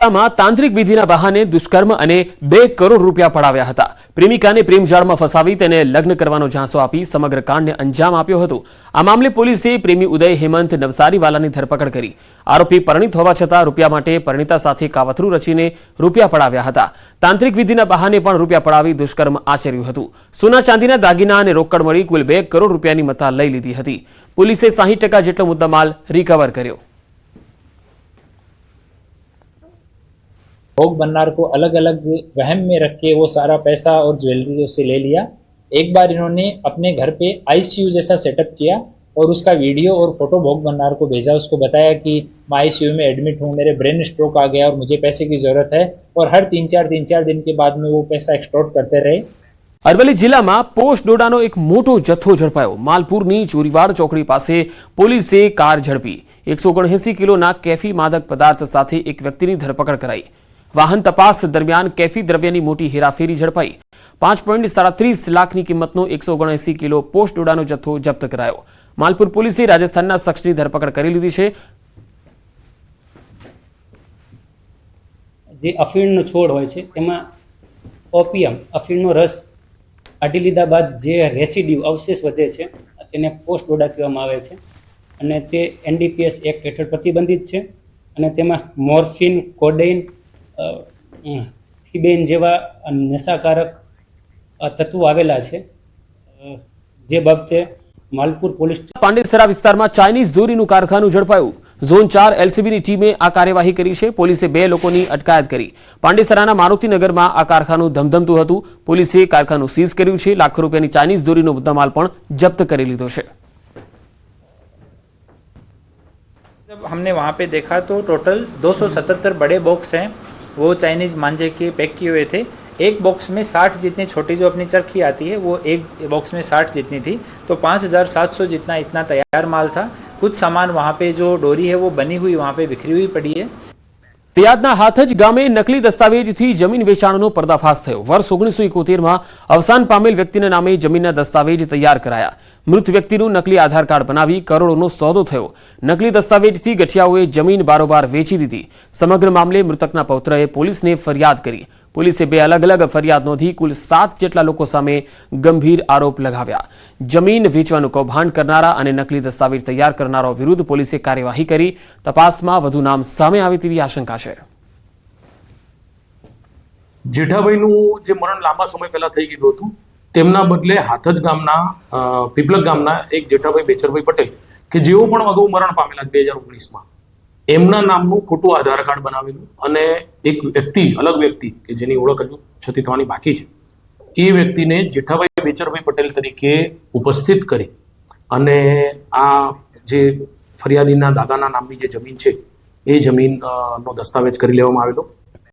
તાંત્રિક વિધિના બહાને દુષ્કર્મ અને 2 કરોડ રૂપિયા પડાવ્યા હતા। પ્રેમિકાને પ્રેમજાળમાં ફસાવી તેને લગ્ન કરવાનો ઝાંસો આપી સમગ્ર કાંડને અંજામ આપ્યો હતો। આ મામલે પોલીસે પ્રેમી ઉદય હેમંત નવસારીવાલાની ધરપકડ કરી। આરોપી પરિણીત હોવા છતાં રૂપિયા માટે પરિણીતા સાથે કાવતરું રચીને રૂપિયા પડાવ્યા હતા। તાંત્રિક વિધિના બહાને પણ રૂપિયા પડાવી દુષ્કર્મ આચર્યું હતું। સોના ચાંદીના દાગીના અને રોકડ મળી કુલ 2 કરોડ રૂપિયાની મત્તા લઈ લીધી હતી। પોલીસે 60% જેટલો મુદ્દામાલ રિકવર કર્યો। भोग बननार को अलग अलग वहम में रख के वो सारा पैसा और ज्वेलरी उससे ले लिया। एक बार इन्होंने अपने घर पे आईसीयू जैसा सेटअप किया और उसका वीडियो और फोटो भोग बननार को भेजा। उसको बताया कि मैं आईसीयू में एडमिट हूँ, मेरे ब्रेन स्ट्रोक आ गया और मुझे पैसे की जरूरत है। और हर 3-4 दिन के बाद में वो पैसा एक्सटॉर्ट करते रहे। અરવલ્લી જિલ્લામાં પોસ્ટ ડોડાનો એક મોટો જથ્થો ઝડપાયો। માલપુરની ચોરીવાડ ચોકડી પાસે પોલીસે કાર ઝડપી 179 કિલોના કેફી માદક પદાર્થ સાથે એક વ્યક્તિની ધરપકડ કરાઈ। વાહન તપાસ દરમિયાન કેફી દ્રવ્યની મોટી હેરાફેરી ઝડપાઈ। 5.37 લાખની કિંમતનો 179 કિલો પોસ્ટ ડોડાનો જથ્થો જપ્ત કરાયો। માલપુર પોલીસે રાજસ્થાનના શખ્સની ધરપકડ કરી લીધી છે। જે અફીણનો છોડ હોય છે તેમાં ઓપિયમ અફીણનો રસ કાઢી લીધા બાદ જે રેસિડ્યુ અવશેષ વધે છે તેને પોસ્ટ ડોડા કહેવામાં આવે છે અને તે એનડીપીએસ એક્ટ હેઠળ પ્રતિબંધિત છે અને તેમાં મોર્ફિન, કોડેઇન, થીબેન જેવા નશાકારક તત્વો આવેલા છે। જે બાબતે માલપુર પોલીસ પાંડેસરા વિસ્તારમાં ચાઇનીઝ દોરીનું કારખાનું ઝડપાયું। ઝોન 4 એલસીબીની ટીમે આ કાર્યવાહી કરી છે। પોલીસે 2 લોકોની અટકાયત કરી। પાંડેસરાના મારુતિનગરમાં આ કારખાનું ધમધમતું હતું। પોલીસે કારખાનું સીઝ કર્યું છે। લાખો રૂપિયાની ચાઇનીઝ દોરીનો મુદ્દામાલ પણ જપ્ત કરી લીધો છે। जब हमने वहाँ पे देखा तो टोटल 277 बड़े बॉक्स हैं, वो चाइनीज़ मांझे के पैक किए हुए थे। एक बॉक्स में 60 जितनी छोटी जो अपनी चरखी आती है वो एक बॉक्स में 60 जितनी थी, तो 5700 जितना इतना तैयार माल था। कुछ सामान वहाँ पे जो डोरी है वो बनी हुई वहाँ पे बिखरी हुई पड़ी है। पियादना हाथज गामे नकली दस्तावेजथी जमीन वेचाणनो पर्दाफाश थयो। वर्ष 1971 में अवसान पामेल व्यक्तिना नामे जमीनना दस्तावेज तैयार कराया। मृत व्यक्तिનું नकली आधार कार्ड बनावी करोड़ोनो सौदो थयो। नकली दस्तावेजथी गठियाओए जमीन बारोबार वेची दीधी। समग्र मामले मृतकना पौत्रए पोलीसने फरियाद करी। પોલીસે 2 અલગ અલગ ફરિયાદ નોંધી કુલ 7 જેટલા લોકો સામે ગંભીર આરોપ લગાવ્યા। જમીન વેચવાનું કૌભાંડ કરનારા અને નકલી દસ્તાવેજ તૈયાર કરનારાઓ વિરુદ્ધ પોલીસે કાર્યવાહી કરી। તપાસમાં વધુ નામ સામે આવે તેવી આશંકા છે। જેઠાભાઈનું જે મરણ લાંબા સમય પહેલા થઈ ગયું હતું તેમના બદલે હાથજ ગામના પીપલક ગામના એક જેઠાભાઈ બેચરભાઈ પટેલ કે જેઓ પણ અગાઉ મરણ પામેલા 2019માં એમના નામનું ખોટું આધાર કાર્ડ બનાવેલું અને એક વ્યક્તિ અલગ વ્યક્તિ કે જેની ઓળખ હજુ છતી થવાની બાકી છે એ વ્યક્તિને જેઠાભાઈ બેચરભાઈ પટેલ તરીકે ઉપસ્થિત કરી અને આ જે ફરિયાદીના દાદાના નામની જે જમીન છે એ જમીનનો દસ્તાવેજ કરી લેવામાં આવેલો।